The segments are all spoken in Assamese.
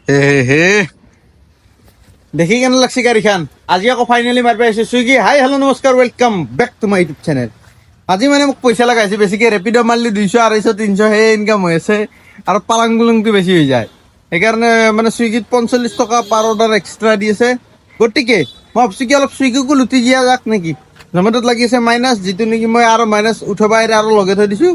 হে হে দেখি কেনে লাগছে গাড়ীখন আজি আকৌ ফাইনেলি মাৰিব আহিছে চুইগি হাই হেল্ল' নমস্কাৰ welcome back to my YouTube channel. আজি মানে মোক পইচা লগাইছে বেছিকৈ ৰেপিড' মাৰিলে 200 250 300 সেই ইনকাম হৈ আছে আৰু পালাং পুলংটো বেছি হৈ যায়। সেইকাৰণে মানে চুইগিত 45 টকা পাৰ অৰ্ডাৰ এক্সট্ৰা দি আছে। গতিকে মই ভাবছোঁ কি অলপ চুইগিকো লুটি দিয়া যাক নেকি। জমেট'ত লাগি আছে মাইনাছ, যিটো নেকি মই আৰু মাইনাছ উঠাব আৰু লগাই থৈ দিছোঁ।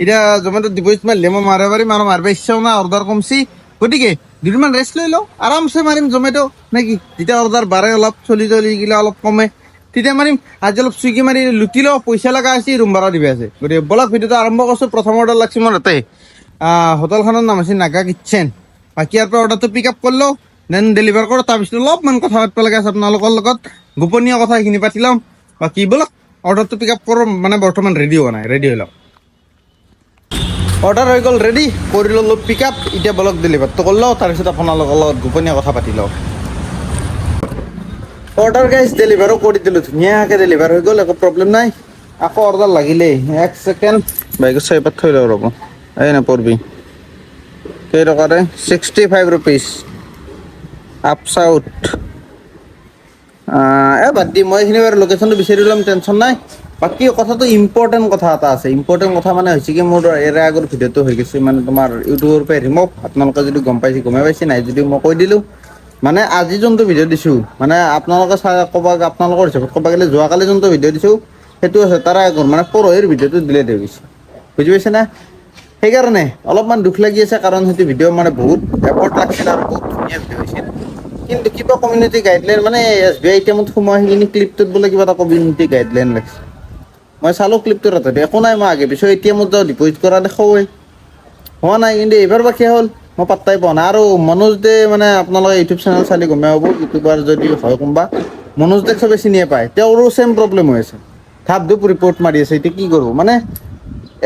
এতিয়া জমেট'ত ডিপ'জিট মাৰিলে মই মাৰিব পাৰিম আৰু মাৰিব ইচ্ছাও নাই, অৰ্ডাৰ কমছি। গতিকে দুদিনমান ৰেষ্ট লৈ লওঁ, আৰামছে মাৰিম জমেট' নেকি। যেতিয়া অৰ্ডাৰ বাঢ়ে অলপ চলি গিলা অলপ কমে তেতিয়া মাৰিম। আজি অলপ চুইগি মাৰি লুটি লওঁ, পইচা লগা আছে, ৰুম ভাড়া দিব আছে। গতিকে বলক ভিডিঅ'টো আৰম্ভ কৰিছোঁ। প্ৰথম অৰ্ডাৰ লাগছে মোৰ তাতে, হোটেলখনৰ নাম হৈছে নাগা কিটচেন। বাকী ইয়াৰ পৰা অৰ্ডাৰটো পিক আপ কৰিলোঁ, দেন ডেলিভাৰ কৰোঁ। তাৰপিছত অলপমান কথা পাতিব লগা আছে আপোনালোকৰ লগত, গোপনীয় কথা এইখিনি পাতি ল'ম। বাকী বলক অৰ্ডাৰটো পিক আপ কৰোঁ। মানে বৰ্তমান ৰেডি হোৱা নাই, ৰেডি হৈ লওক। অৰ্ডাৰ হৈ গ'ল, ৰেডি কৰি ল'লোঁ পিক আপ। এতিয়া বলক ডেলিভাৰটো কৰি লওঁ, তাৰপিছত আপোনালোকৰ লগত গোপনীয় কথা পাতি লওঁ। অৰ্ডাৰ গাইজ ডেলিভাৰো কৰি দিলোঁ, ধুনীয়াকৈ ডেলিভাৰ হৈ গ'ল, একো প্ৰব্লেম নাই। আকৌ অৰ্ডাৰ লাগিলেই, এক ছেকেণ্ড বাইকত চাইপাত থৈ লওঁ ৰ'ব। এই নপৰবি কেইটকাৰে 65 ৰুপিজ আপ চাউথ। বাদ দি মই এইখিনি বাৰু লোকেশ্যনটো বিচাৰি ল'ম, টেনশ্যন নাই। বাকী কথাটো ইম্পৰ্টেণ্ট কথা এটা আছে। ইম্পৰ্টেণ্ট কথা মানে হৈছে কি, মোৰ এৰে আগৰ ভিডিঅ'টো হৈ গৈছে মানে তোমাৰ ইউটিউবৰ পৰা ৰিম'ভ। আপোনালোকে যদি গম পাইছে গমেই পাইছে, নাই যদি মই কৈ দিলোঁ। মানে আজি যোনটো ভিডিঅ' দিছোঁ, মানে আপোনালোকে আপোনালোকৰ হিচাপত ক'ব গ'লে যোৱাকালি যোনটো ভিডিঅ' দিছোঁ সেইটো আছে তাৰে আগৰ মানে পৰহিৰ ভিডিঅ'টো ডিলিট হৈ গৈছে, বুজি পাইছে না। সেইকাৰণে অলপমান দুখ লাগি আছে, কাৰণ সেইটো ভিডিঅ' মানে বহুত এফৰ্ট লাগিছিল আৰু বহুত ধুনীয়া ভিডিঅ' হৈছিল। কিন্তু কিবা কমিউনিটি গাইডলাইন মানে SBI ATM সোমাই সেইখিনি ক্লিপটোত বোলে কিবা এটা কমিউনিটি গাইডলাইন লাগিছে। মই চালোঁ ক্লিপটোৰ তাতে একো নাই, মই আগে পিছত ATMত যাওঁ ডিপ'জিট কৰা দেখুৱাই হোৱা নাই। কিন্তু এইবাৰ বা কি হ'ল মই পাত্তাই পোৱা নাই। আৰু মনোজ দে মানে আপোনালোকে ইউটিউব চেনেল চালে গমেই পাব, ইউটিউবাৰ যদি হয় কোনোবা, মনোজ দেক চবে চিনিয়ে পায়। তেওঁৰো ছেম প্ৰব্লেম হৈ আছে, ধাপ ধুপ ৰিপৰ্ট মাৰি আছে। এতিয়া কি কৰোঁ মানে,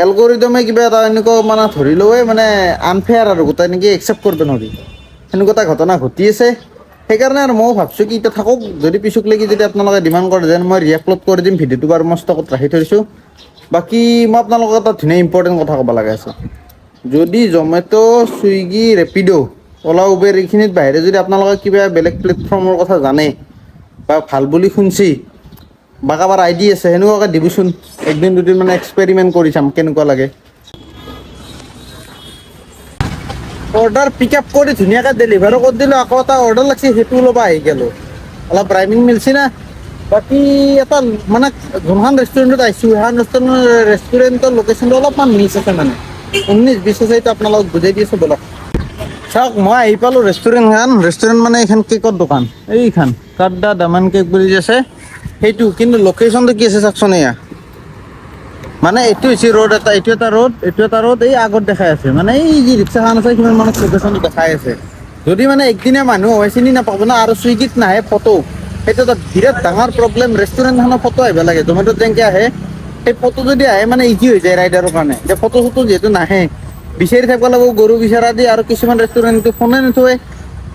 এলগৰিদমে কিবা এটা এনেকুৱা মানে ধৰি লওঁৱে মানে আনফেয়াৰ আৰু গোটেই নেকি একচেপ্ট কৰিব নোৱাৰি, সেনেকুৱা এটা ঘটনা ঘটি আছে। সেইকাৰণে আৰু ময়ো ভাবছোঁ কি এতিয়া থাকক, যদি পিছক লাগি যদি আপোনালোকে ডিমাণ্ড কৰে যেন মই ৰিআপলোড কৰি দিম ভিডিঅ'টো, বাৰু মই ষ্টকত ৰাখি থৈছোঁ। বাকী মই আপোনালোকৰ এটা ধুনীয়া ইম্পৰ্টেণ্ট কথা ক'ব লগা আছে। যদি জমেট', চুইগি, ৰেপিড', অলা, উবেৰ এইখিনিত বাহিৰে যদি আপোনালোকে কিবা বেলেগ প্লেটফৰ্মৰ কথা জানে বা ভাল বুলি শুনছি বা কাৰোবাৰ আইডি আছে, সেনেকুৱাকে দিবিচোন। একদিন দুদিন মানে এক্সপেৰিমেণ্ট কৰি চাম কেনেকুৱা লাগে। অৰ্ডাৰ পিক আপ কৰি ধুনীয়াকৈ ডেলিভাৰো কৰি দিলোঁ। আকৌ এটা অৰ্ডাৰ লাগিছে, সেইটো ল'ব আহি গ'লোঁ, অলপ ৰাইমিং মিলছি না। বাকী এটা মানে যোনখন ৰেষ্টুৰেণ্টত আহিছোঁ, সেইখন ৰেষ্টুৰেণ্টৰ লোকেশ্যনটো অলপমান মিছ আছে, মানে 19-20 আছে। এইটো আপোনালোকক বুজাই দি আছোঁ বলক। চাওক মই আহি পালোঁ ৰেষ্টুৰেণ্ট মানে এইখন কেকৰ দোকান, এইখন কাড্ডা দামান কেক বুলি যে আছে সেইটো। কিন্তু লোকেশ্যনটো কি আছে চাওকচোন, এয়া মানে এইটো হৈছে ৰোড এটা, এইটো এটা ৰোড, এই আগত দেখাই আছে মানে এই যি ৰিক্সাখন আছে সিমান মানে লোকেশ্যনটো দেখাই আছে। যদি মানে একদিনীয়া মানুহ হয় চিনি নাপাব না। আৰু চুইগিত নাহে ফটো, সেইটো এটা বিৰাট ডাঙৰ প্ৰব্লেম। ৰেষ্টুৰেণ্টখনৰ ফটো আহিব লাগে, জমেট'ত যেনেকৈ আহে সেই ফটো যদি আহে মানে ইজি হৈ যায় ৰাইডাৰৰ কাৰণে। এতিয়া ফটো চটো যিহেতু নাহে, বিচাৰি থাকিব লাগিব গৰু বিচাৰা দি। আৰু কিছুমান ৰেষ্টুৰেণ্টটো ফোনে নথয়,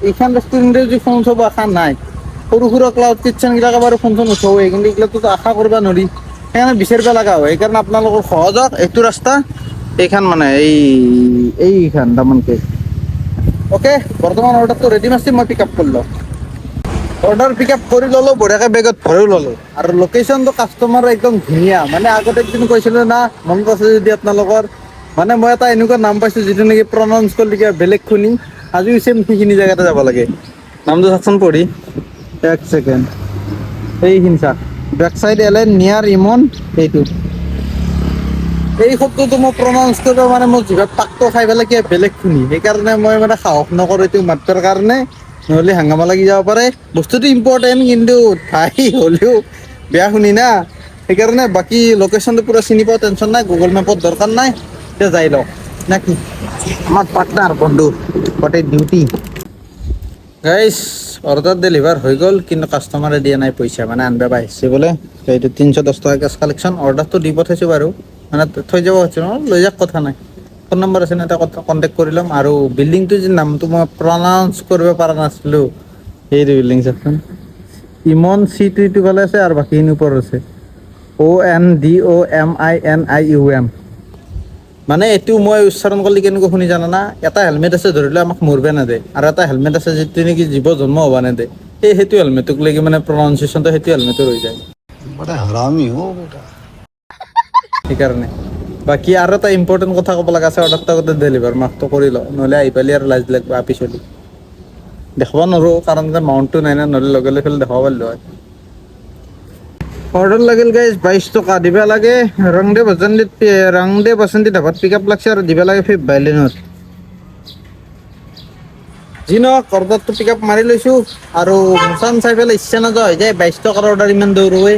এইখন ৰেষ্টুৰেণ্টে যদি ফোন থব আশা নাই। সৰু সুৰা ক্লাউড কিটচেনবিলাকে বাৰু ফোন চোন নুঠাৱেই, কিন্তু এইবিলাকতো আশা কৰিব নোৱাৰি। সেইকাৰণে বিচাৰিব লগা হয়। সেইকাৰণে আপোনালোকৰ সহজত এইটো ৰাস্তা, এইখন মানে এইখন দামান কেক। অ'কে, বৰ্তমান অৰ্ডাৰটো ৰেডি মাৰছি, মই পিক আপ কৰি লওঁ। অৰ্ডাৰ পিক আপ কৰি ল'লোঁ, বঢ়িয়াকৈ বেগত ভৰাইও ল'লোঁ। আৰু লোকেশ্যনটো কাষ্টমাৰ একদম ধুনীয়া। মানে আগতে একদিন কৈছিলোঁ না, মনত আছে যদি আপোনালোকৰ, মানে মই এটা এনেকুৱা নাম পাইছোঁ যিটো নেকি প্ৰনাউন্স কৰিলে কিবা বেলেগ শুনি। আজিও ছেম সেইখিনি জেগাতে যাব লাগে। নামটো চাওকচোন পঢ়ি, এক ছেকেণ্ড, এইখিনি চাওক, বেক চাইড এলে নিয়াৰ ইমন। সেইটো এই শব্দটো মই প্ৰনাউন্স কৰিব মানে মোৰ জিভাত পাকটো খাই পেলাই কিবা বেলেগ শুনি। সেইকাৰণে মই মানে সাহস নকৰোঁ এইটো মাতিবৰ কাৰণে, নহ'লে হাংগামা লাগি যাব পাৰে। বস্তুটো ইম্পৰ্টেণ্ট, কিন্তু ভাই হ'লেও বেয়া শুনি না। সেইকাৰণে বাকী লোকেশ্যনটো পূৰা চিনি পাওঁ, টেনশ্যন নাই। গুগল মেপত দৰকাৰ নাই, এতিয়া যাই লওঁ নে কি। আমাৰ পাৰ্টনাৰ বন্ধু গোটেই ডিউটি। গাইজ অৰ্ডাৰ ডেলিভাৰ হৈ গ'ল, কিন্তু কাষ্টমাৰে দিয়া নাই পইচা, মানে আনবা আহিছে বোলে। এইটো 310 টকা কেছ কালেকশ্যন। অৰ্ডাৰটো দি পঠাইছোঁ বাৰু, মানে থৈ যাব কৈছোঁ, লৈ যাওক কথা নাই। ফোন নম্বৰ আছে ন, এটা কণ্টেক্ট কৰি ল'ম। আৰু বিল্ডিংটো যি নামটো মই প্ৰনাউন্স কৰিব পৰা নাছিলোঁ, সেইটো বিল্ডিং চাওকচোন, ইমন চিটো ইটো ফালে আছে আৰু বাকীখিনি ওপৰত আছে, ONDOMINIUM। মানে এইটো মই উচ্চাৰণ কৰিলে কেনেকৈ শুনি জানানা, এটা হেলমেট আছে ধৰি লোৱা আমাক মৰব নেদে, আৰু এটা হেলমেট আছে যিটো নেকি জীৱ জন্ম হ'ব নেদে, সেইটো হেলমেটক লাগি মানে প্ৰনাউন্সিয়েচনটো সেইটো হেলমেটৰ হৈ যায়। बड़ा हरामी हो बेटा। সেইকাৰণে বাকী আৰু এটা ইম্পৰ্টেণ্ট কথা ক'ব লগা আছে, অৰ্ডাৰটো আগতে ডেলিভাৰ মাকটো কৰি লওঁ, নহ'লে আহি পালি আৰু লাজ লাগব পিছলি দেখাব নোৱাৰোঁ, কাৰণ মাউণ্টটো নাই না, নহ'লে লগে লগে দেখাব পাৰিলোঁ হয়। অৰ্ডাৰ লাগিল গাইজ 22 টকা দিবা লাগে, ৰংদে বসন্তি ধাবাত পিক আপ লাগছে আৰু দিবা লাগে 5 বাইলেনত। যি নহওক অৰ্ডাৰটো পিক আপ মাৰি লৈছোঁ, আৰু মুছান চাই পেলাই ইচ্ছা নোযোৱা হৈ যায় 22 টকাৰ অৰ্ডাৰ ইমান দৌৰোৱে।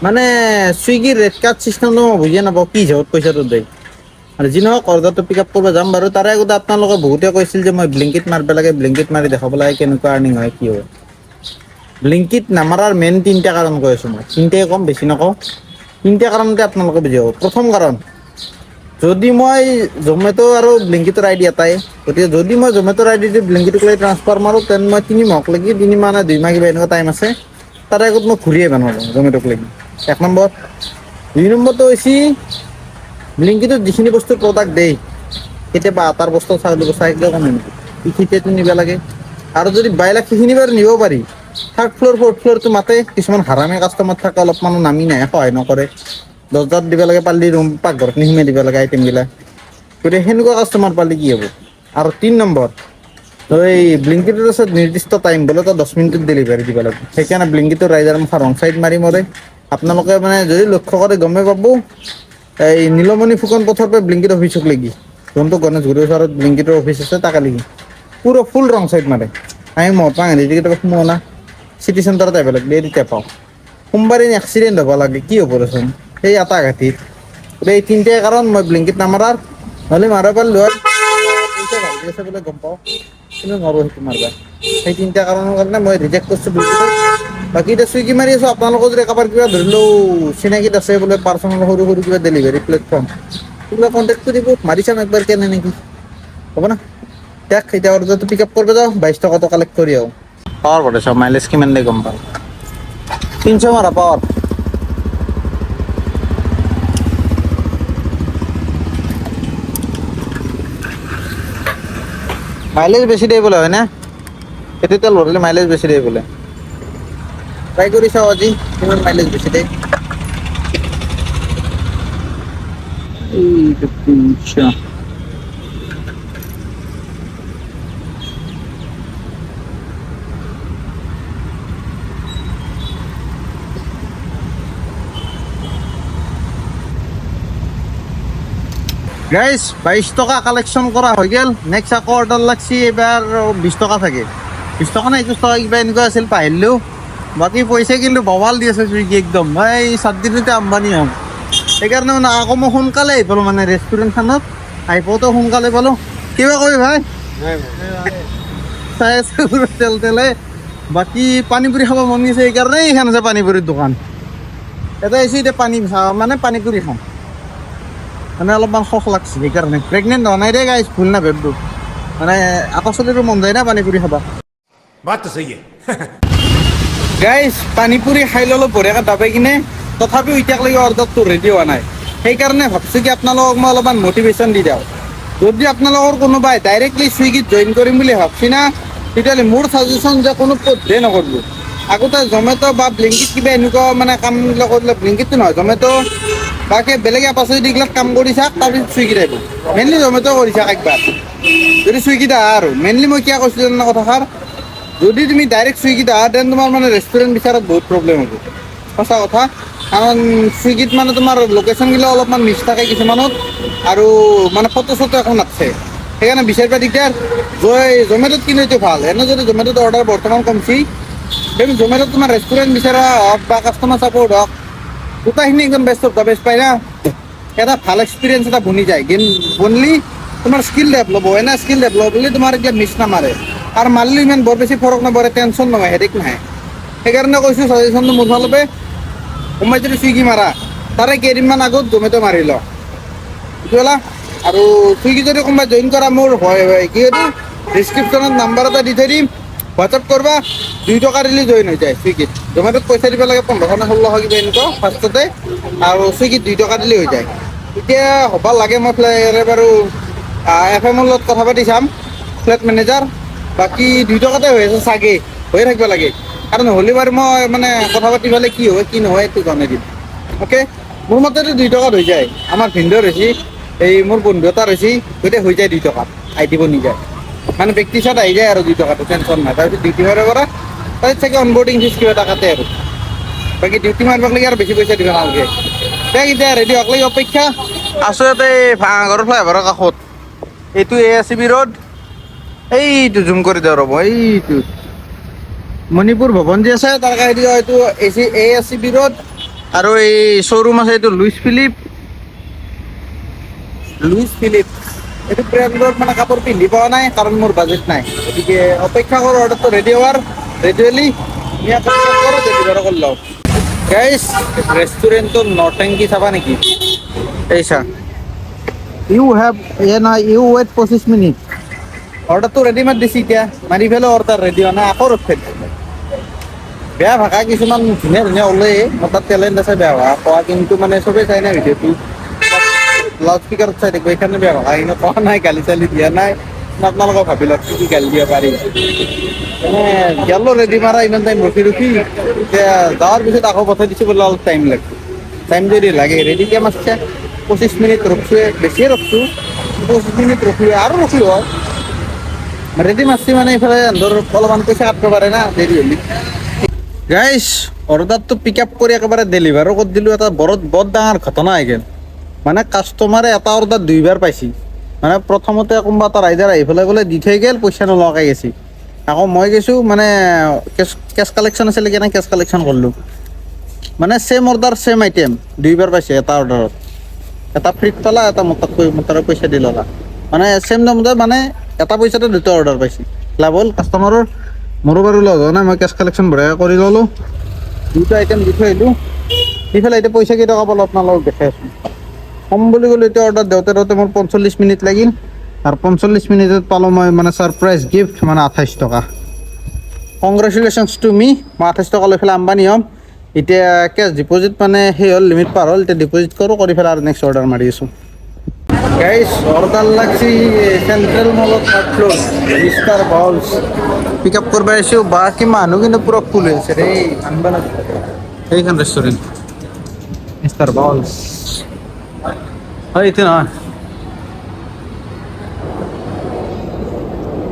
মানে চুইগিৰ ৰেট কাৰ্ড চিষ্টেমটো মই বুজিয়ে নাপাওঁ, কি হিচাপত পইচাটো দিয়ে। আৰু যি নহওক অৰ্ডাৰটো পিক আপ কৰিব যাম বাৰু, তাৰে আগতে আপোনালোকে বহুতে কৈছিল যে মই ব্লিংকিত মাৰিব লাগে, ব্লিংকিত মাৰি দেখাব লাগে কেনেকুৱা আৰ্নিং হয় কি হয়। ব্লিংকিত নামাৰাৰ মেইন 3টা কাৰণ কৈ আছোঁ মই, 3টাই ক'ম বেছি নকওঁ। 3টা কাৰণতে আপোনালোকে বুজি পাব। প্ৰথম কাৰণ, যদি মই জমেট' আৰু ব্লিংকিটৰ আইডি এটাই, গতিকে যদি মই জমেট'ৰ আইডি দি ব্লিংকিটক লৈ ট্ৰান্সফাৰ মাৰোঁ, তেন মই 3 মাহক লাগি 3 মাহ নে 2 মাহ কিবা এনেকুৱা টাইম আছে, তাৰে আগত মই ঘূৰিয়ে আহিব নোৱাৰোঁ জমেট'ক লাগি। 1 নম্বৰ। 2 নম্বৰটো হৈছে ব্লিংকিটত যিখিনি বস্তু প্ৰডাক্ট দেই, কেতিয়াবা আটাৰ বস্তু চাউলৰ বস্তু একদম কম নেকি, সেইখিনিতো নিব লাগে। আৰু যদি বাইলাক সেইখিনি বাৰু নিব পাৰি, 3rd ফ্ল'ৰ 4th ফ্ল'ৰটো মাতে, কিছুমান হাৰামি কাষ্টমাৰ থাকে অলপমান নামি নাহে, সহায় নকৰে, দৰ্জাত দিব লাগে পাল্লি ৰুম পাকঘৰখিনি সোমাই দিব লাগে আইটেমবিলাক, গতিকে সেনেকুৱা কাষ্টমাৰ পালে কি হ'ব। আৰু 3 নম্বৰ, এই ব্লিংকিটৰ আছে নিৰ্দিষ্ট টাইম, বোলে তই 10 মিনিটত ডেলিভাৰী দিব লাগিব, সেইকাৰণে ব্লিংকিটৰ ৰাইডাৰ মুখা ৰং চাইড মাৰি মৰে। আপোনালোকে মানে যদি লক্ষ্য কৰে গমেই পাব, এই নীলমণি ফুকন পথৰ পৰা ব্লিংকিট অফিচক লাগি, যোনটো গণেশগুৰিৰ ওচৰত ব্লিংকিটৰ অফিচ আছে তাকে লাগি পুৰা ফুল ৰং চাইড মাৰে। আমি মহাত্মা গান্ধী কেতিয়াবা সোমোৱা না, চিটি চেণ্টাৰত আহিব লাগে তেতিয়া পাওঁ। সোমবাৰে এক্সিডেণ্ট হ'ব লাগে, কি হ'ব দেচোন সেই এটা ঘাটিত। এই 3টাই কাৰণ মই ব্লিংকিট নামাৰাৰ, নহ'লে মাৰিব পাৰিলোঁ হয়, পইচা ভালকৈ আছে বোলে গম পাওঁ, কিন্তু নোৱাৰোঁ সেইটো মাৰিব। সেই 3টা কাৰণৰ কাৰণে মই ৰিজেক্ট কৰিছোঁ ব্লিংকিটক। বাকী এতিয়া চুইগি মাৰি আছোঁ, আপোনালোকৰ যদি কাৰোবাৰ কিবা ধৰি লওঁ চিনাকিত আছে বোলে পাৰ্চনেল সৰু সৰু কিবা ডেলিভাৰী প্লেটফৰ্ম, সেইবিলাক কণ্টেক্ট কৰিব, মাৰি চাম একবাৰ কেনে নেকি, হ'ব না। দিয়ক এতিয়া অৰ্ডাৰটো পিক আপ কৰিব যাওঁ, 22 টকাটো কালেক্ট কৰি আহোঁ। পাৱাৰ বটে চাওঁ মাইলেজ কিমান দিয়ে গম পাওঁ, 300 মাৰা পাৱাৰ। মাইলেজ বেছি দিয়ে বোলে হয় না, সেইটো তেল ভৰিলে মাইলেজ বেছি দিয়ে বোলে। ট্ৰাই কৰি চাওঁ আজি কিমান মাইলেজ বেছি দিয়ে। গাইজ 22 টকা কালেকশ্যন কৰা হৈ গ'ল। নেক্সট আকৌ অৰ্ডাৰ লাগছি, এইবাৰ 20 টকা থাকে, 20 টকা নে 21 টকা কিবা এনেকুৱা আছিল পাহৰিলোঁ। বাকী পইচা কিন্তু বৱাল দি আছে চুইগি একদম, এই 7 দিনতে আম্বানী হ'ম। সেইকাৰণে মানে আকৌ মই সোনকালে আহি পালোঁ, মানে ৰেষ্টুৰেণ্টখনত আহি পাওঁতে সোনকালে পালোঁ। কিবা কৰি ভাই চাই আছোঁ তেল তেলে। বাকী পানী পুৰি খাব মন গৈছে, সেইকাৰণে এইখন আছে পানী পুৰিৰ দোকান। এটা আহিছোঁ এতিয়া পানী মানে পানী পুৰি খাম, মানে অলপমান সখ লাগছে সেইকাৰণে। প্ৰেগনেণ্ট হোৱা নাই দে গাইজ, ভুল নাভাবিব, মানে আকাশলীৰো মন যায় না পানী পুৰি খাবা। গাইজ পানী পুৰি খাই ল'লোঁ বঢ়িয়াকৈ দাবাই কিনে, তথাপিও এতিয়ালৈকে অৰ্ডাৰটো ৰেডি হোৱা নাই। সেইকাৰণে ভাবছোঁ কি আপোনালোকক মই অলপমান মটিভেশ্যন দি দিওঁ। যদি আপোনালোকৰ কোনোবাই ডাইৰেক্টলি চুইগিত জইন কৰিম বুলি ভাবছি না, তেতিয়াহ'লে মোৰ ছাজেশ্যন যে কোনো পধ্যেই নকৰিব। আগতে জমেট' বা ব্লিংকিট কিবা এনেকুৱা মানে কামবিলাক কৰিলে, ব্লিংকিটটো নহয় জমেট' বাকী বেলেগ এপ আছে যদি এইগিলাক কাম কৰি চাওক, তাৰপিছত চুইগিত আহিব। মেইনলি জমেট' কৰি চাওক একবাৰ, যদি চুইগিত আহা আৰু মেইনলি মই কিয় কৈছোঁ জানা কথাষাৰ, যদি তুমি ডাইৰেক্ট চুইগিত আহা দেন তোমাৰ মানে ৰেষ্টুৰেণ্ট বিচাৰত বহুত প্ৰব্লেম হ'ব, সঁচা কথা। কাৰণ চুইগিত মানে তোমাৰ লোকেশ্যনগিলা অলপমান মিছ থাকে কিছুমানত, আৰু মানে ফটো চটো একো নাথকে, সেইকাৰণে বিচাৰিব দিগদাৰ। জমেট'ত কিন্তু এইটো ভাল, এনে যদি জমেট'ত অৰ্ডাৰ বৰ্তমান কমছি, কিন্তু জমেট'ত তোমাৰ ৰেষ্টুৰেণ্ট বিচাৰা হওক বা কাষ্টমাৰ ছাপোৰ্ট হওক, গোটেইখিনি একদম বেষ্ট অফ দ্য বেষ্ট পাই না। এটা ভাল এক্সপিৰিয়েঞ্চ এটা বনি যায়, বনলি তোমাৰ স্কিল ডেভেলপ হয় না, স্কিল ডেভেলপ হ'লে তোমাৰ এতিয়া মিছ নামাৰে, আৰু মাৰিলেও ইমান বৰ বেছি ফৰক নপৰে, টেনশ্যন নহয়, হেডেক নাহে। সেইকাৰণে কৈছোঁ ছাজেশ্যনটো মোৰ ফালৰ পৰা, সোমাই যদি চুইগি মাৰা তাৰে কেইদিনমান আগত জমেট' মাৰি ল, বুজিলা। আৰু চুইগি যদি কোনোবাই জইন কৰা, মোৰ হয় কি এইটো ডিছক্ৰিপশ্যনত নাম্বাৰ এটা দি থৈ দিম, হোৱাটছআপ কৰবা, 2 টকা দিলে জইন হৈ যায় চুইগিত। জমেট'ত পইচা দিব লাগে 1500 নে 1600 কিবা এনেকুৱা ফাৰ্ষ্টতে, আৰু চুইগিত 2 টকা দিলে হৈ যায়। এতিয়া হ'ব লাগে মই বাৰু FM ৰ লগত কথা পাতি চাম ফ্লেট মেনেজাৰ বাকী 2 টকাতে হৈ আছে চাগে হৈ থাকিব লাগে কাৰণ নহ'লে বাৰু মই মানে কথা পাতি পেলাই কি হয় কি নহয় এইটো জনাই দিম অ'কে মোৰ মতেতো 2 টকাত হৈ যায় আমাৰ ভিন্দৰ হৈছে এই মোৰ বন্ধু এটাৰ হৈছে গোটেই হৈ যায় 2 টকাত আহি দিব নিজায় মানে প্ৰেক্টিছত আহি যায় আৰু 2 টকাটো টেনশ্যন নাই তাৰপিছত ডিউটি মাৰিব পৰা তাৰপিছত চাগে অনবৰ্ডিং ফিজ কিবা এটা কাটে আৰু বাকী ডিউটি মাৰিব লাগে আৰু বেছি পইচা দিব নালাগে দেখ এতিয়া ৰেডি হওক লাগি অপেক্ষা আছোঁ ইয়াতে ভাঙাঘৰৰ ফ্লাইঅভাৰৰ কাষত এইটো ASCB ৰোড এইটো জুম কৰি দিওঁ ৰ'ব এইটো মণিপুৰ ভৱন যে আছে তাৰ কাষেদি এইটো ASCB ৰোড আৰু এই শ্ব'ৰুম আছে এইটো লুইচ ফিলিপ এইটো ব্ৰেণ্ডত মানে কাপোৰ পিন্ধি পোৱা নাই কাৰণ মোৰ বাজেট নাই গতিকে অপেক্ষা কৰোঁ অৰ্ডাৰটো ৰেডি হোৱাৰ ৰেডি হ'লি ডেলিভাৰ কৰি লওঁ গাইছ ৰেষ্টুৰেণ্টৰ নৰ্টেংকি চাবা নেকি এই চা ইউ ৱেইট 25 মিনিট অৰ্ডাৰটো ৰেডিমেড দিছে এতিয়া মাৰি পেলাই অৰ্ডাৰ ৰেডি হোৱা নাই আকৌ ৰখ বেয়া ভাষা কিছুমান ধুনীয়া ধুনীয়া ওলাই মোৰ তাত টেলেণ্ট আছে বেয়া ভাষা কোৱা কিন্তু মানে চবেই চাই নাই ভিডিঅ'টো লাউড স্পীকাৰত চাই থাকিব এইকাৰণে বেয়া ভাষা কিন্তু কোৱা নাই গালি চালি দিয়া নাই আপোনালোকক ভাবি লওক কি গালি দিব পাৰি মানে গেলো ৰেডি মাৰা ইমান টাইম ৰখি এতিয়া যাৱাৰ পিছত আকৌ পঠাই দিছোঁ বোলে অলপ টাইম লাগছে টাইম যদি লাগে ৰেডিকে মাৰছে 25 মিনিট ৰখছোৱে বেছিয়ে ৰখছোঁ 25 মিনিট ৰখিলোঁ আৰু ৰখিলোঁ হয় ৰেডি মাৰছি মানে এইফালে ধৰ অলপমান পইচা কাটিব পাৰে না দেৰি হ'লি গাইছ অৰ্ডাৰটো পিক আপ কৰি একেবাৰে ডেলিভাৰো কৰি দিলোঁ এটা বৰ ডাঙৰ ঘটনা হৈ গ'ল মানে কাষ্টমাৰে এটা অৰ্ডাৰ 2 বাৰ পাইছি মানে প্ৰথমতে কোনোবা এটা ৰাইডাৰ আহি পেলাই বোলে দি থৈ গ'ল পইচা নলগাই গৈছে আকৌ মই গৈছোঁ মানে কেছ কালেকশ্যন আছিলে কেনে কেছ কালেকশ্যন কৰিলোঁ মানে ছেম অৰ্ডাৰ ছেম আইটেম 2 বাৰ পাইছে এটা অৰ্ডাৰত এটা ফ্ৰীত পালা এটা মোৰ তাৰে পইচা দি ল'লা মানে ছেম দামতে মানে এটা পইচাতে 2টা অৰ্ডাৰ পাইছে লাভ হ'ল কাষ্টমাৰৰ মোৰো বাৰু লছ হোৱা নাই মই কেছ কালেকশ্যন বঢ়িয়াকৈ কৰি ল'লোঁ 2টা আইটেম দি থৈ আহিলোঁ দি পেলাই এতিয়া পইচা কেইটকা পালোঁ আপোনালোকক দেখাই আছোঁ কম বুলি ক'লোঁ এতিয়া অৰ্ডাৰ দিওঁতে মোৰ 45 মিনিট লাগিল আৰু 45 মিনিটত পালোঁ মই মানে ছাৰপ্ৰাইজ গিফ্ট মানে 28 টকা কংগ্ৰেচুলেশ্যনছ টু মি মই 28 টকা লৈ পেলাই আম্বানী হ'ম এতিয়া কেছ ডিপ'জিট মানে সেই হ'ল লিমিট পাৰ হ'ল এতিয়া ডিপ'জিট কৰি পেলাই আৰু নেক্সট অৰ্ডাৰ মাৰি আছোঁ গাইছ অৰ্ডাৰ লাগছি চেণ্ট্ৰেল মলত ফ্ল'ৰ মিষ্টাৰ বাউলছ পিক আপ কৰিব আহিছোঁ বাকী মানুহ কিন্তু পুৰা ফুল হৈ আছে দেই আনব লাগিব সেইখন ৰেষ্টুৰেণ্ট মিষ্টাৰ বাউলছ হয় এইটো নহয়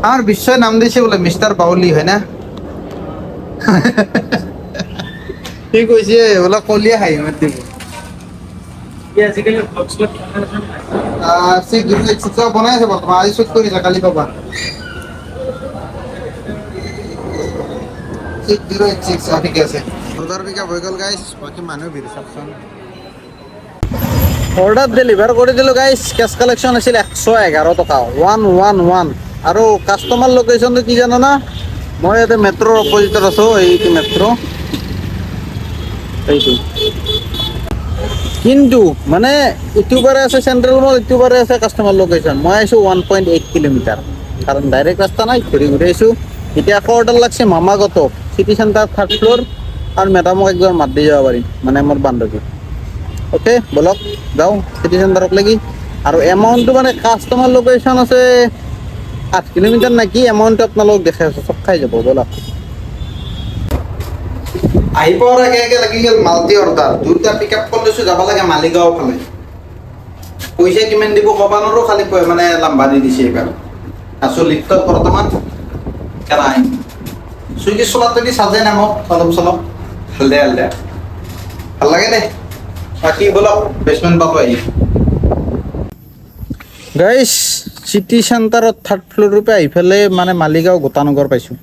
আমাৰ বিশ্বই নাম দিছে বোলে মিষ্টাৰ বাউলি হয় না কি কৈছে বোলে কলিয়া হাঁহি মাত দিব বনাই আছে বৰ্তমান আজি শ্বুট কৰিছে কালি পাবা 6086 ঠিক আছে অৰ্ডাৰ পিক আপ হৈ গ'ল গাইছ বাকী মানুহ ভিৰ চাওকচোন অৰ্ডাৰ ডেলিভাৰ কৰি দিলোঁ গাইছ কেছ কালেকশ্যন আছিল 111 টকা 111 আৰু কাষ্টমাৰ লোকেশ্যনটো কি জানো না মই ইয়াতে মেট্ৰ'ৰ অপজিটত আছোঁ এইটো মেট্ৰ' এইটো কিন্তু মানে ইটো পাৰে আছে চেণ্ট্ৰেল মল ইটো পাৰে আছে কাষ্টমাৰ লোকেশ্যন মই আহিছোঁ 1.8 কিলোমিটাৰ কাৰণ ডাইৰেক্ট ৰাস্তা নাই ঘূৰি আহিছোঁ এতিয়া আকৌ অৰ্ডাৰ লাগছে মামাগত চিটি চেণ্টাৰ 3rd ফ্ল'ৰ আৰু মেডামক একবাৰ মাত দি যাব পাৰিম মানে মোৰ বান্ধৱী অ'কে বলক যাওঁ চিটি চেণ্টাৰত লাগি আৰু এমাউণ্টটো মানে কাষ্টমাৰ লোকেশ্যন আছে 8 কিলোমিটাৰ নেকি এমাউণ্টটো আপোনালোকক দেখাই আছোঁ চব খাই যাব বলক আহি পোৱাৰ আগে লাগি গ'ল মাল্টি অৰ্ডাৰ 2টা পিক আপ কৰি লৈছোঁ যাব লাগে মালিগাঁও ফালে পইচা কিমান দিব ক'ব নোৱাৰোঁ খালি মানে লাম্বা দি দিছে এইবাৰ আছোঁ লিফ্টত বৰ্তমান কেনাই চুইগি চলাত যদি চাজে নামক অলপ চলপ হালদে ভাল লাগে দে বাকী বলক বেচমেণ্ট পাব আহি গাইছ চিটি চেণ্টাৰত 3rd ফ্ল'ৰৰ পৰা আহি পেলাই মানে মালিগাঁও গোটানগৰ পাইছোঁ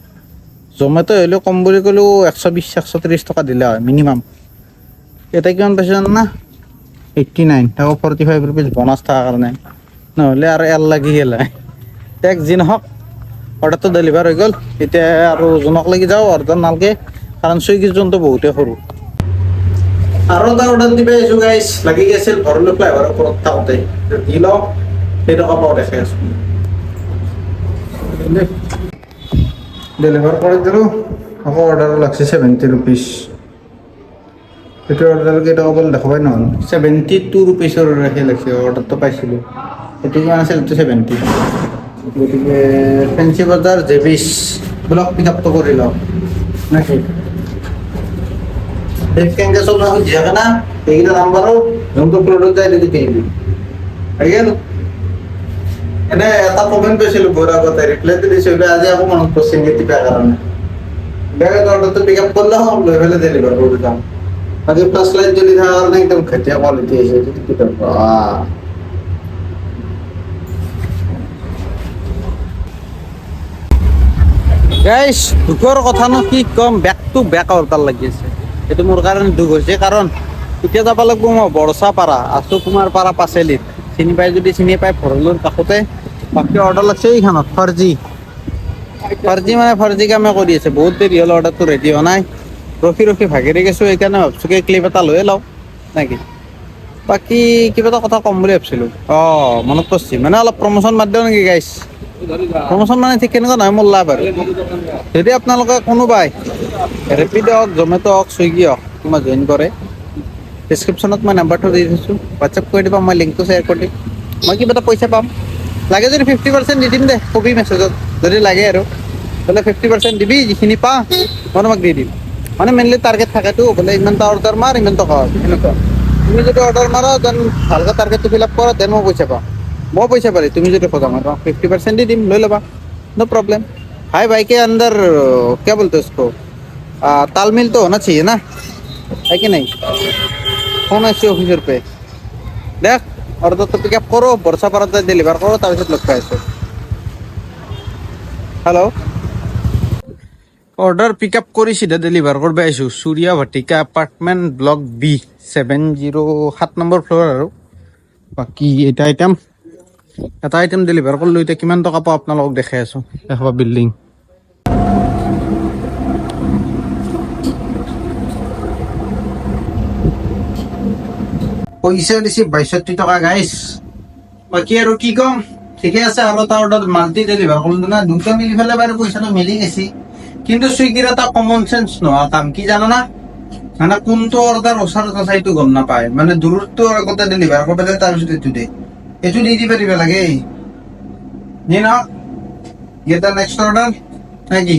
জমেট' হ'লেও কম বুলি ক'লেও 120-130 টকা দিলে হয় মিনিমাম এতিয়া কিমান পাইছোঁ জানো না 89 আকৌ 45 ৰুপিজ বনাছ থকাৰ কাৰণে নহ'লে আৰু লাগি গ'ল টেক্স যি নহওক অৰ্ডাৰটো ডেলিভাৰ হৈ গ'ল এতিয়া আৰু জোনক লাগি যাওঁ অৰ্ডাৰ নালগে কাৰণ চুইগিৰ যোনটো বহুতে সৰু আৰু এটা অৰ্ডাৰ দিব আহিছোঁ গাইছ লাগি গৈছিল ভৰলো ফ্লাইভাৰৰ ওপৰত থাকোঁতে দি লওঁ সেই টকা পাওঁ দেখাই আছোঁ ডেলিভাৰ কৰি দিলোঁ আকৌ অৰ্ডাৰ লাগছে 70 ৰুপিজ সেইটো অৰ্ডাৰ কেইটা ক'বলৈ দেখাবই নহ'ল 72 ৰুপিছৰ ৰাখি লাগিছে অৰ্ডাৰটো পাইছিলোঁ সেইটো কিমান আছিল এইটো 70 গতিকে ফেঞ্চি বজাৰ জেবিছ ব্লক পিক আপটো কৰি লওঁ নেকি কেনেকৈ চলোৱা হৈ যাকে না এইকেইটা নাম্বাৰো যোনটো প্ৰডাক্ট যায় সেইটো কিনিবি আহিল এনে এটা কমেণ্ট পাইছিলোঁ বৰ আগতে ৰিপ্লাইটো দিছোঁ আজি আকৌ মনত পৰিছে নেকি পাৰ কাৰণে বেগত অৰ্ডাৰটো পিক আপ কৰিলে হ'ল লৈ পেলাই ডেলিভাৰ কৰি যাম আজি প্লাছ লাইট জ্বলি থকাৰ কাৰণে একদম ঘটিয়া কোৱালিটি আহিছে এইটো টিকেটৰ গাইছ দুখৰ কথানো কি ক'ম বেক টু বেক অৰ্ডাৰ লাগি আছে এইটো মোৰ কাৰণে দুখ হৈছে কাৰণ এতিয়া যাব লাগিব মই বৰচাপাৰা আছো কুমাৰ পাৰা পাচেলিত চিনি পাই যদি চিনি পাই ভৰলুৰ কাষতে বাকী অৰ্ডাৰ লাগছে এইখনত 4G মানে 4G কামে কৰি আছে বহুত দেৰি হ'ল অৰ্ডাৰটো ৰেডি হোৱা নাই ৰখি ভাগেৰি গৈছোঁ সেইকাৰণে ভাবছোঁ কি ক্লিপ এটা লৈয়ে লওঁ নেকি বাকী কিবা এটা কথা ক'ম বুলি ভাবিছিলোঁ মনত পৰিছে মানে অলপ প্ৰমোশ্যন মাৰি দিওঁ নেকি গাইছ প্ৰমোশ্যন মানে ঠিক কেনেকুৱা নহয় মোৰ লাভ আৰু যদি আপোনালোকে কোনোবাই ৰেপিড' হওক জমেট' হওক চুইগি হওক তোমাৰ জইন কৰে ডিছক্ৰিপশ্যনত মই নাম্বাৰটো দি দিছোঁ হোৱাটছএপ কৰি দিবা মই লিংকটো শ্বেয়াৰ কৰি দিম মই কিবা এটা পইচা পাম লাগে যদি 50% দি দিম দে কবি মেছেজত যদি লাগে আৰু বোলে 50% দিবি যিখিনি পা মই তোমাক দি দিম মানে মেইনলি টাৰ্গেট থাকেতো বোলে ইমানটা অৰ্ডাৰ মাৰ ইমান টকা সেনেকুৱা তুমি যদি অৰ্ডাৰ মাৰা দেন ভালকৈ টাৰ্গেটটো ফিল আপ কৰা দেন মই পইচা পাম मैं पैसा पारी तुम्हें जो खोजा मार 50% ही दी ले लेबा नो प्रॉब्लम हाय भाई के अंदर क्या बोलते उसको तालमेल तो होना चाहिए ना है कि नहीं फोन ऐसे ऑफिसर पे देख ऑर्डर तो पिकअप करो बरसा पर डिलीवर करो तब से लोग पैसे हेलो অৰ্ডাৰ পিক আপ কৰি চিধা ডেলিভাৰ কৰিব আহিছোঁ Surya Vatika apartment block B 707 number floor আৰু বাকী এটা আইটেম ডেলিভাৰ কৰিলোঁ এতিয়া কিমান টকা পাওঁ আপোনালোকক দেখাই আছোঁ এখন বিল্ডিং পইচা দিছে 62 টকা গাইছ বাকী আৰু কি ক'ম ঠিকে আছে আৰু এটা অৰ্ডাৰ মাল্টি ডেলিভাৰ কৰিলোঁ না দুটা মিলি পেলাই বাৰু পইচাটো মিলি গৈছে কিন্তু চুইগিৰ এটা কমন চেন্স নোহোৱা কাম কি জানো না মানে কোনটো অৰ্ডাৰ ওচৰত আছে এইটো গম নাপায় মানে দূৰতো আগতে ডেলিভাৰ কৰিব লাগে তাৰপিছত এইটো দি দিব পাৰিব লাগে নি না এটা নেক্সট অৰ্ডাৰ নাকি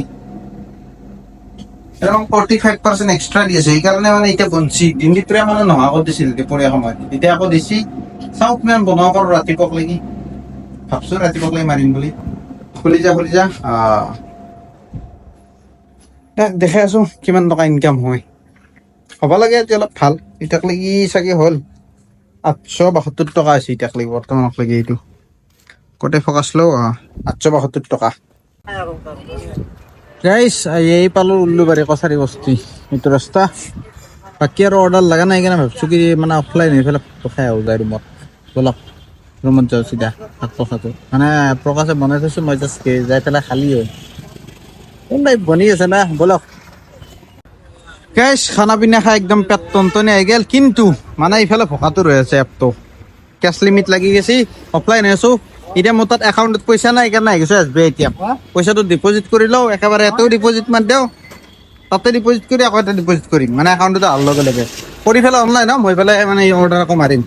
এৰকম 45% এক্সট্ৰা দিয়েছে এই কাৰণে মানে এটা বনছি দিন ভিতৰে মানে নহা কৰে দিছিল দুপৰীয়া সময়ত এতিয়া আকৌ দিছি চাও কিমান বনাব পাৰো ৰাতিপুৱা লাগি ভাবছো ৰাতিপুৱা লাগি মাৰিম বুলি খুলি যা দেখাই আছো কিমান টকা ইনকাম হয় হ'ব লাগে এতিয়া অলপ ভাল এতিয়াক লাগি চাগে হ'ল 872 টকা আছে এতিয়াক লাগি বৰ্তমানক লাগি এইটো কোটে ফকাস লো 872 টকা গাইস এই পালো উল্লুবাৰী কছাৰী বস্তি এইটো ৰাস্তা বাকী আৰু অৰ্ডাৰ লগা নাই কাৰণে ভাবছো কি মানে অফলাইন হৈ পেলাই খাই আহোঁ যায় ৰুমত বলক ৰুমত যাওঁ চিধা ভাত প্ৰসাদটো মানে প্ৰকাশে বনাই থৈছোঁ মই জাষ্ট যাই পেলাই খালী হয় কোনবাই বনি আছে না বলক গাইস খানা পিনা খাই একদম পেট টনটনি আহি গেল কিন্তু মানে ইফালে ভোকাটো ৰৈ আছে এপটো কেছ লিমিট লাগি গেছি অফলাইন হৈ আছো এতিয়া মোৰ তাত একাউণ্টত পইচা নাই সেইকাৰণে আহি গৈছোঁ SBI এতিয়া পইচাটো ডিপজিট কৰি লওঁ একেবাৰে এটাও ডিপজিট মাৰি দিওঁ তাতে ডিপজিট কৰি আকৌ এটা ডিপজিট কৰিম মানে একাউণ্টটো অহাৰ লগে লগে কৰি পেলাই অনলাইন মই পেলাই মানে অৰ্ডাৰ আকৌ মাৰিম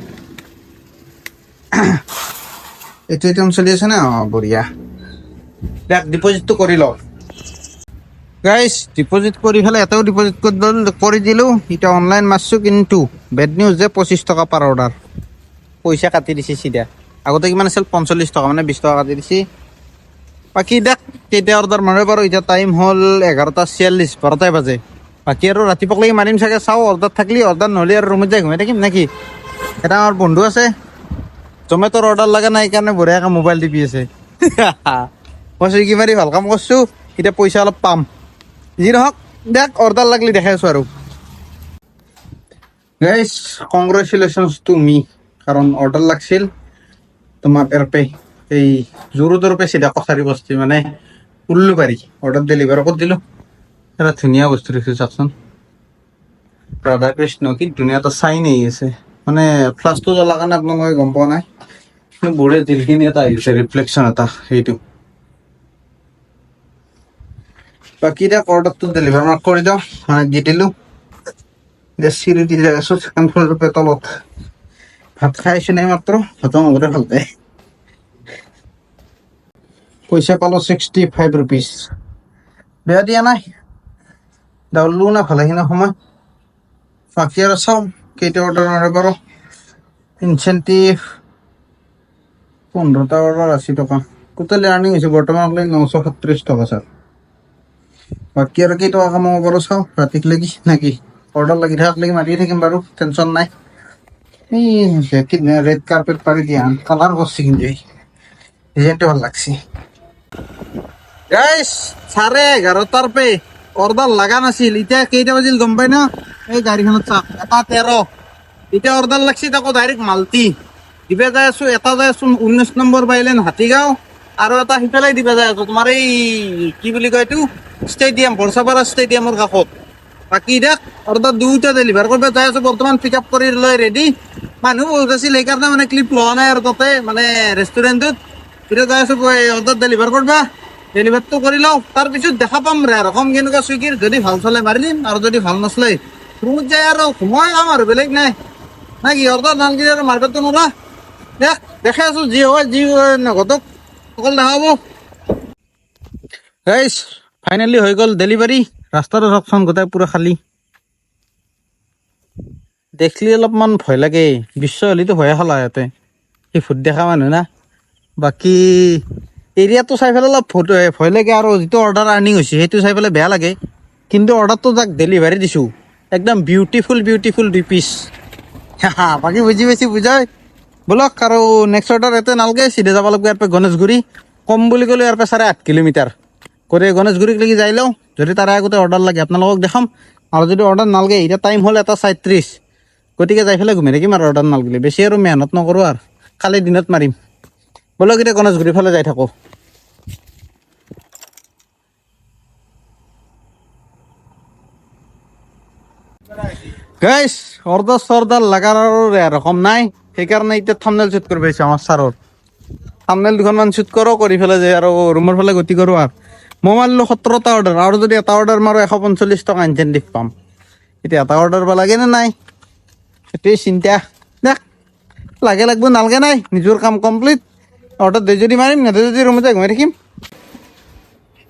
এইটো একদম চলি আছে না বঢ়িয়া দেখ ডিপজিটটো কৰি লওঁ গাইস ডিপজিট কৰি পেলাই এটাও ডিপজিট কৰি দিলোঁ এতিয়া অনলাইন মাৰছোঁ কিন্তু বেড নিউজ যে 25 টকা পাৰ অৰ্ডাৰ পইচা কাটি দিছে চিধা আগতে কিমান আছিল 45 টকা মানে 20 টকা কাটি দিছি বাকী দেখ কেতিয়া অৰ্ডাৰ মাৰিব পাৰোঁ এতিয়া টাইম হ'ল 11:46 12টাই বাজে বাকী আৰু ৰাতিপুৱা লাগি মাৰিম চাগে চাওঁ অৰ্ডাৰ থাকিলে অৰ্ডাৰ নহ'লে আৰু ৰুমত যাই ঘুমাই থাকিম নেকি এটা আমাৰ বন্ধু আছে জমেট'ৰ অৰ্ডাৰ লগা নাই সেইকাৰণে বঢ়িয়াকৈ মোবাইল টিপি আছে মই চুইগি মাৰি ভাল কাম কৰিছোঁ এতিয়া পইচা অলপ পাম যি নহওক দেখ অৰ্ডাৰ লাগিলে দেখাই আছোঁ আৰু গাইছ কংগ্ৰেচুলেশ্যনছ টু মি কাৰণ অৰ্ডাৰ লাগছিল তোমাৰ এৰপে এই জোৰদৰ পে চিধা কছাৰী বস্তি মানে উল্লুবাৰী অৰ্ডাৰ ডেলিভাৰ কৰি দিলোঁ এটা ধুনীয়া বস্তু দেখিছোঁ চাওকচোন ৰাধা কৃষ্ণ কি ধুনীয়া এটা চাইন আহি আছে মানে ফ্লাছটো জ্বলাৰ কাৰণে আপোনালোকে গম পোৱা নাই বঢ়িয়া দিলখিনি এটা আহিছে ৰিফ্লেকশ্যন এটা সেইটো বাকী এতিয়া অৰ্ডাৰটো ডেলিভাৰ কৰি দিওঁ মানে দি দিলোঁ চিৰি দি যাই আছো ছেকেণ্ড ফ্ল'ৰৰ পৰা তলত ভাত খাই আহিছো নাই মাত্ৰ হজম হ'বলৈ ভালকে পইচা পালো 65 rupees বেয়া দিয়া নাই ডাউলো না ভালেখিনি সময় বাকী আৰু চাওঁ কেইটা অৰ্ডাৰ মাৰিব পাৰোঁ ইনচেণ্টিভ 15টা অৰ্ডাৰ 80 টকা টোটেল আৰ্নিং হৈছে বৰ্তমানলৈ 937 টকা ছাৰ বাকী আৰু কেইটকা কামাব পাৰোঁ চাওঁ ৰাতিক লাগি নেকি অৰ্ডাৰ লাগি থাকাক লাগি মাৰিয়ে থাকিম বাৰু টেনশ্যন নাই এই ৰেড কাৰ্পেট পাৰি দিয়া কালাৰ করছি কিন্তু ডিজাইনটা ভালো লাগছে গাইস 11:30টার পে অর্ডার লাগা নাছিল এতিয়া কেইটা বাজিল গম পাই না এই গাড়ীখনত চাপ এটা 13 এতিয়া অর্ডার লাগছে তাকো ডাইরেক্ট মালতি দিবে যাই আছো এটা যাই আছো 19 নম্বৰ বাইলেন হাতীগাঁও আৰু এটা সিফালে দিবে যাই আছো তোমাৰ এই কি বুলি কয় এইটো ষ্টেডিয়াম বৰ্ষাপাৰা ষ্টেডিয়ামৰ কাষত বাকি দেখ অৰ্ডাৰ দুইটা ডেলিভাৰ কৰবে যাই আছো বৰ্তমান পিক আপ কৰি লৈ ৰেডি মানুহ বহুত আছিল সেইকাৰণে মানে ক্লিপ লোৱা নাই আৰু তাতে মানে ৰেষ্টুৰেণ্টত এতিয়া যাই আছো অৰ্ডাৰ ডেলিভাৰ কৰবা ডেলিভাৰটো কৰি লওঁ তাৰপিছত দেখা পাম ৰে আৰু কম কেনেকুৱা চুইগিৰ যদি ভাল চলে মাৰি দিম আৰু যদি ভাল নচলে ৰুমত যাই আৰু সোমাই যাম আৰু বেলেগ নাই না কি অৰ্ডাৰ নালগিলে আৰু মাৰ্কেটটো নোলা দেখে আছো যি হয় নগদক অকল দেখাব গাইছ ফাইনেলি হৈ গ'ল ডেলিভাৰী ৰাস্তাটো চাওকচোন গোটেই পুৰা খালী দেখলি অলপমান ভয় লাগে বিশ্ব হ'লেতো ভয়ে খালা ইয়াতে সেই ভূত দেখা মানুহ না বাকী এৰিয়াটো চাই পেলাই অলপ ভয় লাগে আৰু যিটো অৰ্ডাৰ আৰ্নিং হৈছে সেইটো চাই পেলাই বেয়া লাগে কিন্তু অৰ্ডাৰটো যাক ডেলিভাৰী দিছোঁ একদম বিউটিফুল 2 পিচ বাকী বুজি পাইছি বুজাই বলক আৰু নেক্সট অৰ্ডাৰ ইয়াতে নালগে চিধা যাব লাগিব ইয়াৰ পৰা গণেশগুৰি কম বুলি ক'লে ইয়াৰ পৰা 8.5 কিলোমিটাৰ কৰি গণেশগুৰিক লাগি যাই লওঁ যদি তাৰে আগতে অৰ্ডাৰ লাগে আপোনালোকক দেখাম আৰু যদি অৰ্ডাৰ নালগে এতিয়া টাইম হ'ল 1:37 গতিকে যাই পেলাই ঘুমাই থাকিম আৰু অৰ্ডাৰ নালগিলে বেছি আৰু মেহনত নকৰোঁ আৰু কালি দিনত মাৰিম বলক এতিয়া গণেশগুৰিৰ ফালে যাই থাকোঁ গাইছ অৰ্ডাৰ লাগাৰ ৰকম নাই সেইকাৰণে এতিয়া থাম্বনেল শ্বুট কৰিব আহিছোঁ আমাৰ ছাৰৰ থাম্বনেল দুখনমান শ্বুট কৰোঁ কৰি পেলাই যে আৰু ৰুমৰ ফালে গতি কৰোঁ আৰু মই মাৰিলোঁ 17টা অৰ্ডাৰ আৰু যদি এটা অৰ্ডাৰ মাৰোঁ 145 টকা ইনচেণ্টিভ পাম এতিয়া এটা অৰ্ডাৰ বা লাগে নে নাই সেইটোৱে চিন্তা দেখ লাগে লাগব নালগে নাই নিজৰ কাম কমপ্লিট অৰ্ডাৰ দে যদি মাৰিম নেদে যদি ৰুমতে ঘুমাই থাকিম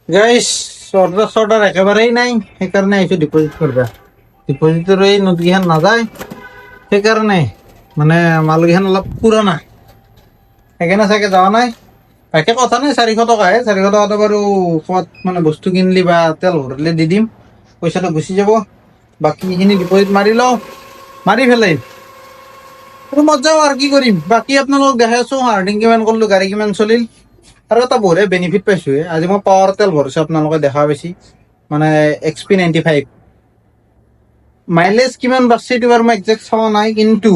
গাইছ অৰ্ডাৰ একেবাৰেই নাই সেইকাৰণে আহিছোঁ ডিপজিট কৰিব ডিপজিটৰ এই নোটকেইখন নাযায় সেইকাৰণে মানে মালকেইখন অলপ পুৰণা সেইকাৰণে চাগে যোৱা নাই একে কথা নাই 400 টকাহে 400 টকাটো বাৰু ক'ৰবাত মানে বস্তু কিনিলি বা তেল ভৰিলে দি দিম পইচাটো গুচি যাব বাকীখিনি ডিপজিট মাৰি লওঁ মাৰি পেলাই ৰুমত যাওঁ আৰু কি কৰিম বাকী আপোনালোকক দেখাই আছোঁ আৰ্নিং কিমান কৰিলোঁ গাড়ী কিমান চলিল আৰু এটা বঢ়িয়া বেনিফিট পাইছোঁ আজি মই পাৱাৰ তেল ভৰিছোঁ আপোনালোকে দেখা পাইছে মানে XP 95 মাইলেজ কিমান বাঢ়ছে এইটো বাৰু মই একজেক্ট চোৱা নাই কিন্তু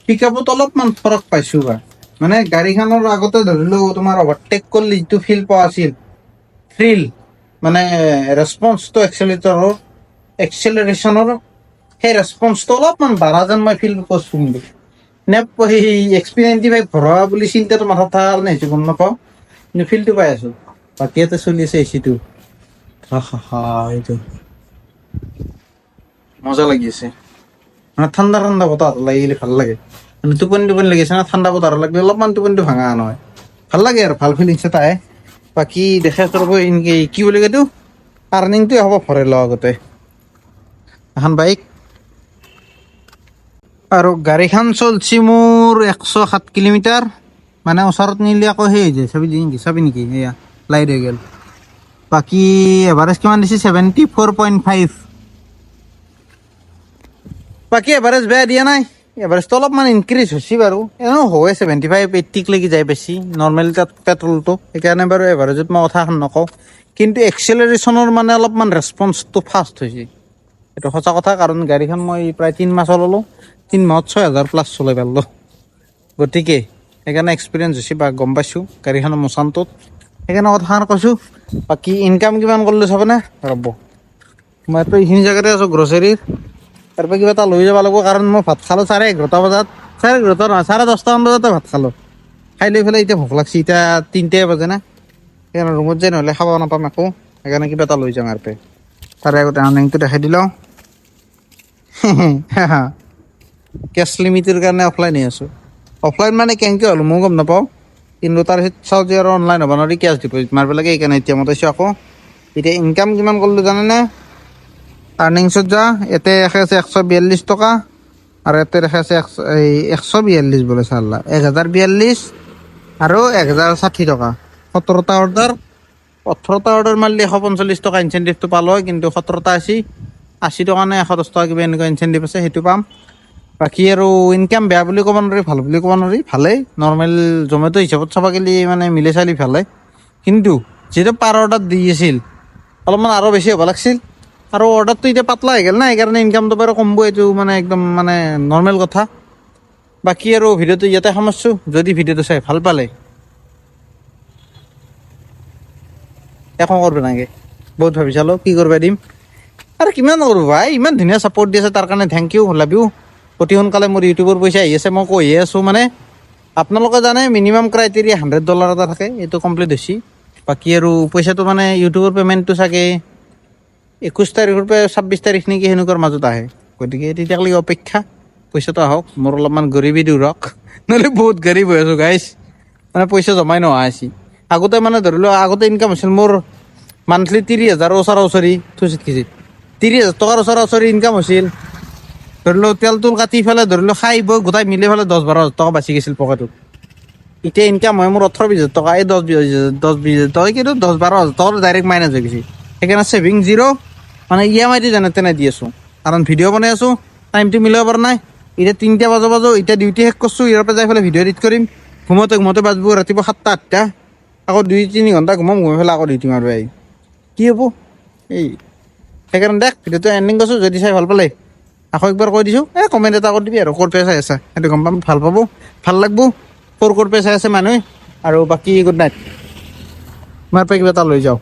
পিক আপত অলপমান ফৰক পাইছোঁ বা মানে গাড়ীখনৰ আগতে ধৰিলোঁ তোমাৰ অভাৰটেক কৰিলে যিটো ফিল পোৱা আছিল থ্ৰিল মানে ৰেচপন্সটো এক্সেলাৰেশ্যনৰ সেই ৰেচপন্সটো অলপমান বাঢ়া যেন মই ফিল কৰিছোঁ কিন্তু নে সেই XP 95 ভৰোৱা বুলি চিন্তাটো মাথাত থকাৰ কাৰণে সেইটো গম নাপাওঁ কিন্তু ফিলটো পাই আছোঁ বাকী ইয়াতে চলি আছে এচিটো এইটো মজা লাগি আছে মানে ঠাণ্ডা বতাহ লাগিলে ভাল লাগে মানে টোপনি লাগি আছে না ঠাণ্ডা বতাহ লাগিলে অলপমান টোপনিটো ভাঙা নহয় ভাল লাগে আৰু ভাল ফিলিংছ এটা আহে বাকী দেখাই ৰ'ব এনেকৈ কি বুলি কয় এইটো আৰ্নিংটোৱে হ'ব ভৰাই লওঁ আগতে এখন বাইক আৰু গাড়ীখন চলছি মোৰ 107 কিলোমিটাৰ মানে ওচৰত নিলে আকৌ সেই হৈ যায় চাবি নেকি এয়া লাইট হৈ গ'ল বাকী এভাৰেজ কিমান দিছে 74.5 বাকী এভাৰেজ বেয়া দিয়া নাই এভাৰেজটো অলপমান ইনক্ৰিজ হৈছে বাৰু এনেও হয় 75-80 লাগি যায় বেছি নৰ্মেলি তাত পেট্ৰলটো সেইকাৰণে বাৰু এভাৰেজত মই কথা নকওঁ কিন্তু এক্সেলাৰেশ্যনৰ মানে অলপমান ৰেচপন্সটো ফাষ্ট হৈছে এইটো সঁচা কথা কাৰণ গাড়ীখন মই প্ৰায় 3 মাহ চলালোঁ 3 মাহত 6000+ চলাই পেলালোঁ গতিকে সেইকাৰণে এক্সপিৰিয়েঞ্চ হৈছে বা গম পাইছোঁ গাড়ীখনৰ মোচানটোত সেইকাৰণে কথাষাৰ কৈছোঁ বাকী ইনকাম কিমান কৰিলোঁ চাবনে ৰ'ব মইতো এইখিনি জেগাতে আছোঁ গ্ৰচাৰীৰ তাৰপৰা কিবা এটা লৈ যাব লাগিব কাৰণ মই ভাত খালোঁ 11:30 বজাত 11:30 নহয় 10:30 বজাতে ভাত খালোঁ খাই লৈ পেলাই এতিয়া ভোক লাগছে এতিয়া 3টাই বাজে না সেইকাৰণে ৰুমত যাই নহ'লে খাব নাপাম একো সেইকাৰণে কিবা এটা লৈ যাম আৰু তাৰে আগতে আৰ্নিংটো দেখাই দিলোঁ কেছ লিমিটেৰ কাৰণে অফলাইন হৈ আছোঁ অফলাইন মানে কেনেকৈ হ'ল মই গম নাপাওঁ কিন্তু তাৰ চাওঁ যে আৰু অনলাইন হ'ব নোৱাৰি কেছ ডিপজিট মাৰিব লাগে সেইকাৰণে এতিয়া মই চাইছোঁ আকৌ এতিয়া ইনকাম কিমান কৰিলোঁ জানেনে আৰ্নিংছত যা ইয়াতে ৰাখি আছে 142 টকা আৰু ইয়াতে ৰাখি আছে 142 বোলে চাল্লা 1042 আৰু 1060 টকা 17টা অৰ্ডাৰ 18টা অৰ্ডাৰ মাৰিলে 145 টকা ইনচেণ্টিভটো পালোঁ হয় কিন্তু 17টা 80 টকা নে 110 টকা কিবা এনেকুৱা ইনচেণ্টিভ আছে সেইটো পাম বাকী আৰু ইনকাম বেয়া বুলি ক'ব নোৱাৰি ভাল বুলি ক'ব নোৱাৰি ভালেই নৰ্মেল জমেট' হিচাপত চাব গ'লে মানে মিলাই চালি ভালে কিন্তু যিটো পাৰ অৰ্ডাৰ দি আছিল অলপমান আৰু বেছি হ'ব লাগিছিল আৰু অৰ্ডাৰটো এতিয়া পাতলা হৈ গ'ল না সেইকাৰণে ইনকামটো বাৰু কমব এইটো মানে একদম মানে নৰ্মেল কথা বাকী আৰু ভিডিঅ'টো ইয়াতে সামৰিছোঁ যদি ভিডিঅ'টো চাই ভাল পালে একো কৰিব নালাগে বহুত ভাবি চালোঁ কি কৰিব দিম আৰু কিমান কৰোঁ ভাই ইমান ধুনীয়া ছাপৰ্ট দি আছে তাৰ কাৰণে থেংক ইউ লাভ ইউ অতি সোনকালে মোৰ ইউটিউবৰ পইচা আহি আছে মই কৈয়ে আছোঁ মানে আপোনালোকে জানে মিনিমাম ক্ৰাইটেৰিয়া $100 এটা থাকে এইটো কমপ্লিট হৈছে বাকী আৰু পইচাটো মানে ইউটিউবৰ পে'মেণ্টটো চাগে 21 তাৰিখৰ পৰা 26 তাৰিখ নেকি সেনেকুৱাৰ মাজত আহে গতিকে তেতিয়ালৈকে অপেক্ষা পইচাটো আহক মোৰ অলপমান গৰিবী দূৰ হওক নহ'লে বহুত গৰিব হৈ আছোঁ গাইছ মানে পইচা জমাই নোহোৱা হৈছে আগতে মানে ধৰি লওক আগতে ইনকাম হৈছিল মোৰ মান্থলি 30,000 ওচৰা-ওচৰি থৈছিল কেজিত 30,000 টকাৰ ওচৰা-ওচৰি ইনকাম হৈছিল ধৰি লওক তেল তুল কাটি ফেলে ধৰি লওক খাই বৈ গোটাই মিলি ফেলে 10-12 টকা বাচি গৈছিল পকেটত এতিয়া ইনকাম হয় মোৰ 18-20 টকা এই 10-20 টকা কিন্তু 10-12 টকা ডাইৰেক্ট মাইনাছ হৈ গৈছে সেইকাৰণে ছেভিং জিৰ' মানে EMI দি যেনে তেনে দি আছোঁ কাৰণ ভিডিঅ' বনাই আছোঁ টাইমটো মিলাব পৰা নাই এতিয়া 3টা বাজো এতিয়া ডিউটি শেষ কৰিছোঁ ইয়াৰ পৰা যাই পেলাই ভিডিঅ' এডিট কৰিম ঘুমোতে বাজব ৰাতিপুৱা 7টা 8টা আকৌ 2-3 ঘণ্টা ঘুমাই পেলাই আকৌ ডিউটি মাৰিব আহি কি হ'ব এই সেইকাৰণে দেখ ভিডিঅ'টো এণ্ডিং কৰিছোঁ যদি চাই ভাল পালে আকৌ একবাৰ কৈ দিছোঁ কমেণ্ট এটা কৰি দিবি আৰু ক'ৰ পৰা চাই আছা সেইটো গম পাম ভাল পাব ভাল লাগব ক'ৰ পৰা চাই আছে মানুহে আৰু বাকী গুড নাইট তোমাৰ পৰা কিবা এটা লৈ যাওঁ